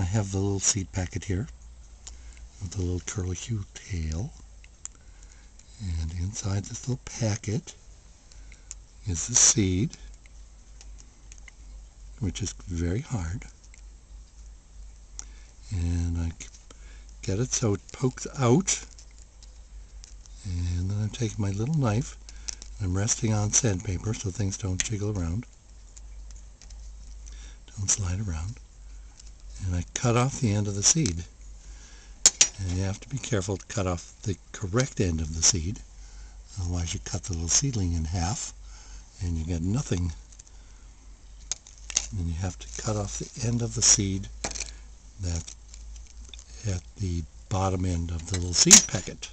have the little seed packet here with the little curlicue tail, and inside this little packet is the seed, which is very hard, and I get it so it pokes out, and then I'm taking my little knife and I'm resting on sandpaper so things don't jiggle around, don't slide around, and I cut off the end of the seed. And you have to be careful to cut off the correct end of the seed, otherwise you cut the little seedling in half and you get nothing. And you have to cut off the end of the seed that's at the bottom end of the little seed packet.